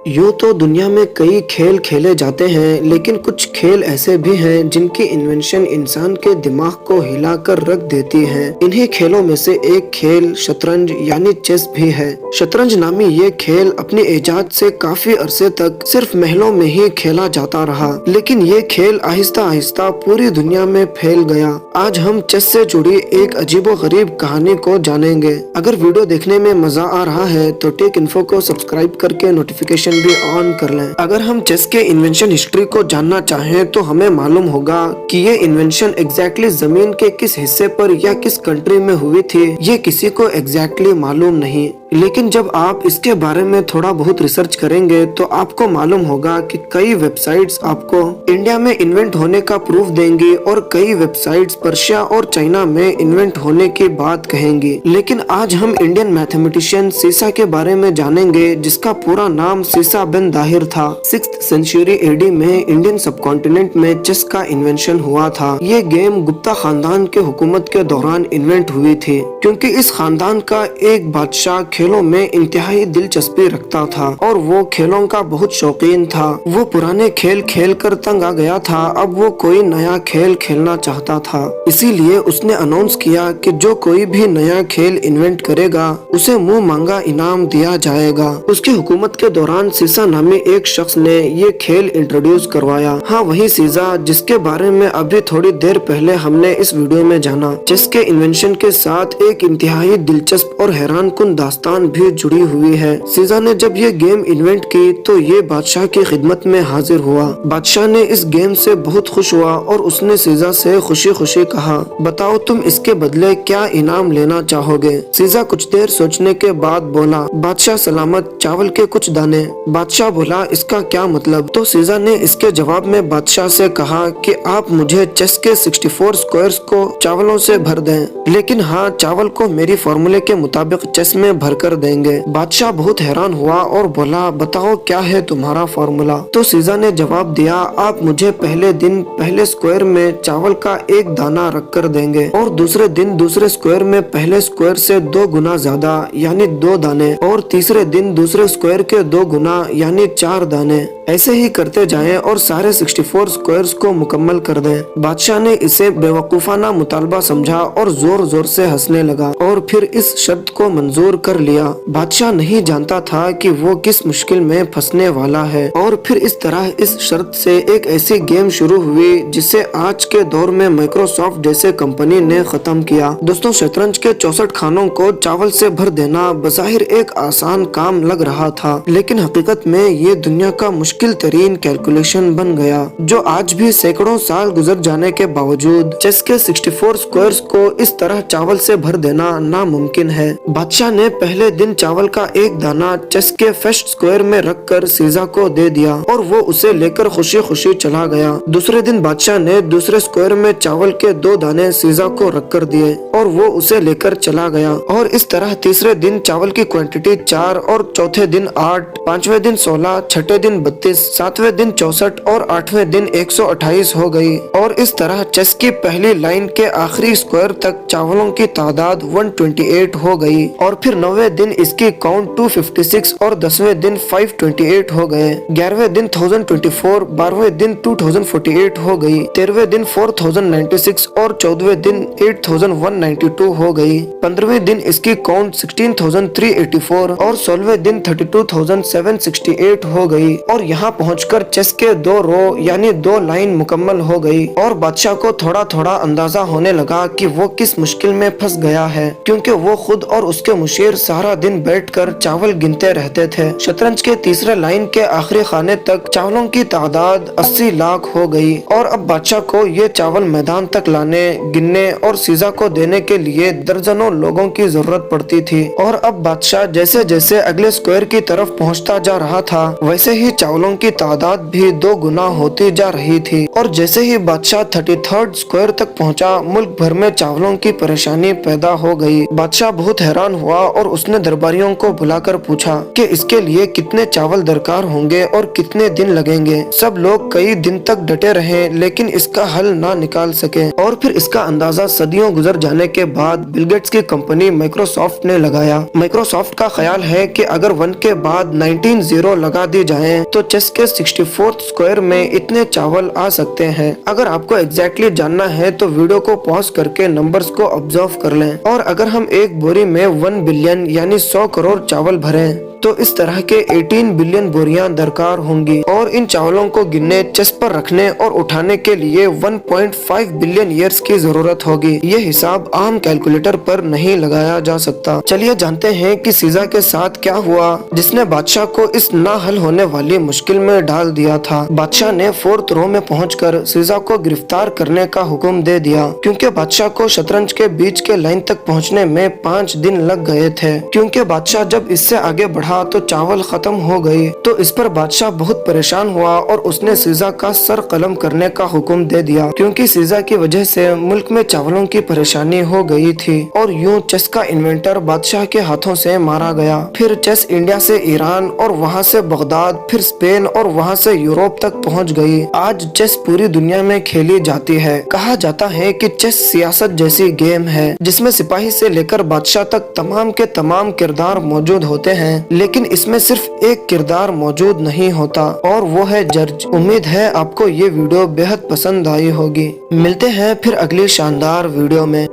यूँ तो दुनिया में कई खेल खेले जाते हैं, लेकिन कुछ खेल ऐसे भी हैं जिनकी इन्वेंशन इंसान के दिमाग को हिला कर रख देती है। इन्हीं खेलों में से एक खेल शतरंज यानी चेस भी है। शतरंज नामी ये खेल अपनी इजाद से काफी अरसे तक सिर्फ महलों में ही खेला जाता रहा, लेकिन ये खेल आहिस्ता आहिस्ता पूरी दुनिया में फैल गया। आज हम चेस से जुड़ी एक अजीबोगरीब कहानी को जानेंगे। अगर वीडियो देखने में मजा आ रहा है तो टेक इन्फो को सब्सक्राइब करके नोटिफिकेशन भी ऑन कर लें। अगर हम चेस के इन्वेंशन हिस्ट्री को जानना चाहें तो हमें मालूम होगा कि ये इन्वेंशन एग्जैक्टली जमीन के किस हिस्से पर या किस कंट्री में हुई थी, ये किसी को एग्जैक्टली मालूम नहीं। लेकिन जब आप इसके बारे में थोड़ा बहुत रिसर्च करेंगे तो आपको मालूम होगा कि कई वेबसाइट्स आपको इंडिया में इन्वेंट होने का प्रूफ देंगी और कई वेबसाइट्स पर्शिया और चाइना में इन्वेंट होने की बात कहेंगी। लेकिन आज हम इंडियन मैथमेटिशियन सीसा के बारे में जानेंगे, जिसका पूरा नाम सीसा बिन दाहिर था। 6th सेंचुरी एडी में इंडियन सबकॉन्टिनेंट में चेस का इन्वेंशन हुआ था। ये गेम गुप्ता खानदान के हुकूमत के दौरान इन्वेंट हुई थी, क्योंकि इस खानदान का एक बादशाह खेलों में इंतहाई दिलचस्पी रखता था और वो खेलों का बहुत शौकीन था। वो पुराने खेल खेल कर तंग आ गया था, अब वो कोई नया खेल खेलना चाहता था। इसीलिए उसने अनाउंस किया कि जो कोई भी नया खेल इन्वेंट करेगा उसे मुंह मांगा इनाम दिया जाएगा। उसकी हुकूमत के दौरान सीसा नामी एक शख्स ने ये खेल इंट्रोड्यूस करवाया। हाँ, वही सीसा जिसके बारे में अभी थोड़ी देर पहले हमने इस वीडियो में जाना। चेस के इन्वेंशन के साथ एक इंतहाई दिलचस्प और हैरान कुन दास्तान भी जुड़ी हुई है। सीसा ने जब ये गेम इन्वेंट की तो ये बादशाह की खिदमत में हाजिर हुआ। बादशाह ने इस गेम से बहुत खुश हुआ और उसने सीसा से खुशी खुशी कहा, बताओ तुम इसके बदले क्या इनाम लेना चाहोगे। सीसा कुछ देर सोचने के बाद बोला, बादशाह सलामत, चावल के कुछ दाने। बादशाह बोला, इसका क्या मतलब। तो सीसा ने इसके जवाब में बादशाह से कहा कि आप मुझे चेस के 64 स्क्वायर्स को चावलों से भर दें, लेकिन हाँ, चावल को मेरी फॉर्मूले के मुताबिक चेस में भर कर देंगे। बादशाह बहुत हैरान हुआ और बोला, बताओ क्या है तुम्हारा फॉर्मूला। तो सीसा ने जवाब दिया, आप मुझे पहले दिन पहले स्क्वायर में चावल का एक दाना रख कर देंगे और दूसरे दिन दूसरे स्क्वायर में पहले स्क्वायर से 2 गुना ज्यादा यानी 2 दाने, और तीसरे दिन दूसरे स्क्वायर के 2 गुना यानी 4 दाने। ऐसे ही करते जाएं और सारे 64 स्क्वायर्स को मुकम्मल कर दें। बादशाह ने इसे बेवकूफाना मुतालबा समझा और जोर जोर से हंसने लगा और फिर इस शर्त को मंजूर कर लिया। बादशाह नहीं जानता था कि वो किस मुश्किल में फंसने वाला है। और फिर इस तरह इस शर्त से एक ऐसी गेम शुरू हुई जिसे आज के दौर में माइक्रोसॉफ्ट जैसे कंपनी ने खत्म किया। दोस्तों, शतरंज के 64 खानों को चावल से भर देना बज़ाहिर एक आसान काम लग रहा था, लेकिन हकीकत में ये दुनिया का मुश्किल तरीन कैलकुलेशन बन गया, जो आज भी सैकड़ों साल गुजर जाने के बावजूद चेस के 64 स्क्वायर्स को इस तरह चावल से भर देना नामुमकिन है। बादशाह ने पहले दिन चावल का एक दाना चेस के फर्स्ट स्क्वायर में रखकर सीसा को दे दिया और वो उसे लेकर खुशी खुशी चला गया। दूसरे दिन बादशाह ने दूसरे स्क्वायर में चावल के 2 दाने सीसा को रख कर दिए और वो उसे लेकर चला गया। और इस तरह तीसरे दिन चावल की क्वांटिटी 4 और चौथे दिन 8, पांचवें दिन 16, छठे दिन 32, सातवें दिन 64 और 8वें दिन 128 हो गई। और इस तरह चेस की पहली लाइन के आखिरी स्क्वायर तक चावलों की तादाद 128 हो गई और फिर 9वें दिन इसकी काउंट 256 और 10वें दिन 528 हो गए। 11वें दिन 1024, 12वें दिन 2048 हो गई, 13वें दिन 4096 और 14वें दिन 8192 हो गई। 15वें दिन इसकी काउंट 16384 और 16वें दिन 32768 हो गई। और यहाँ पहुंचकर चेस के 2 रो यानी 2 लाइन मुकम्मल हो गई और बादशाह को थोड़ा थोड़ा अंदाजा होने लगा कि वो किस मुश्किल में फंस गया है, क्योंकि वो खुद और उसके मुशीर सारा दिन बैठकर चावल गिनते रहते थे। शतरंज के तीसरे लाइन के आखिरी खाने तक चावलों की तादाद 80 लाख हो गई और अब बादशाह को ये चावल मैदान तक लाने, गिनने और सीसा को देने के लिए दर्जनों लोगों की जरूरत पड़ती थी। और अब बादशाह जैसे जैसे अगले स्क्वायर की तरफ पहुँचता जा रहा था, वैसे ही चावलों की तादाद भी 2 गुना होती जा रही थी। और जैसे ही बादशाह 33rd स्क्वायर तक पहुंचा, मुल्क भर में चावलों की परेशानी पैदा हो गई। बादशाह बहुत हैरान हुआ और उसने दरबारियों को बुलाकर पूछा कि इसके लिए कितने चावल दरकार होंगे और कितने दिन लगेंगे। सब लोग कई दिन तक डटे रहे लेकिन इसका हल ना निकाल सके और फिर इसका अंदाजा सदियों गुजर जाने के बाद बिल गेट्स की कंपनी माइक्रोसॉफ्ट ने लगाया। माइक्रोसॉफ्ट का ख्याल है कि अगर 1 के बाद 19 जीरो लगा दी जाए तो चेस के 64th स्क्वायर में इतने चावल आ सकते हैं। अगर आपको एग्जैक्टली जानना है तो वीडियो को पॉज करके नंबर्स को ऑब्जर्व कर लें। और अगर हम एक बोरी में 1 बिलियन यानी 100 करोड़ चावल भरें तो इस तरह के 18 बिलियन बोरियां दरकार होंगी और इन चावलों को गिनने, चेस पर रखने और उठाने के लिए 1.5 बिलियन ईयर्स की जरूरत होगी। ये हिसाब आम कैलकुलेटर पर नहीं लगाया जा सकता। चलिए जानते हैं कि सीजा के साथ क्या हुआ जिसने बादशाह को इस ना हल होने वाली मुश्किल में डाल दिया था। बादशाह ने 4th रो में पहुंचकर सीजा को गिरफ्तार करने का हुक्म दे दिया क्योंकि बादशाह को शतरंज के बीच के लाइन तक पहुँचने में 5 दिन लग गए थे। क्योंकि बादशाह जब इससे आगे बढ़ा तो चावल खत्म हो गए तो इस पर बादशाह बहुत परेशान हुआ और उसने सीजा का सर कलम करने का हुक्म दे दिया क्योंकि सीजा की वजह से मुल्क में चावलों की परेशानी हो गई थी। और यूं चेस का इन्वेंटर बादशाह के हाथों से मारा गया। फिर चेस इंडिया से ईरान और वहां से बगदाद, फिर स्पेन और वहां से यूरोप तक पहुंच गई। आज चेस पूरी दुनिया में खेली जाती है। कहा जाता है कि चेस सियासत जैसी गेम है जिसमें सिपाही से लेकर बादशाह तक तमाम के तमाम किरदार मौजूद होते हैं, लेकिन इसमें सिर्फ एक किरदार मौजूद नहीं होता और वो है जज। उम्मीद है आपको ये वीडियो बेहद पसंद आई होगी। मिलते हैं फिर अगली शानदार वीडियो में।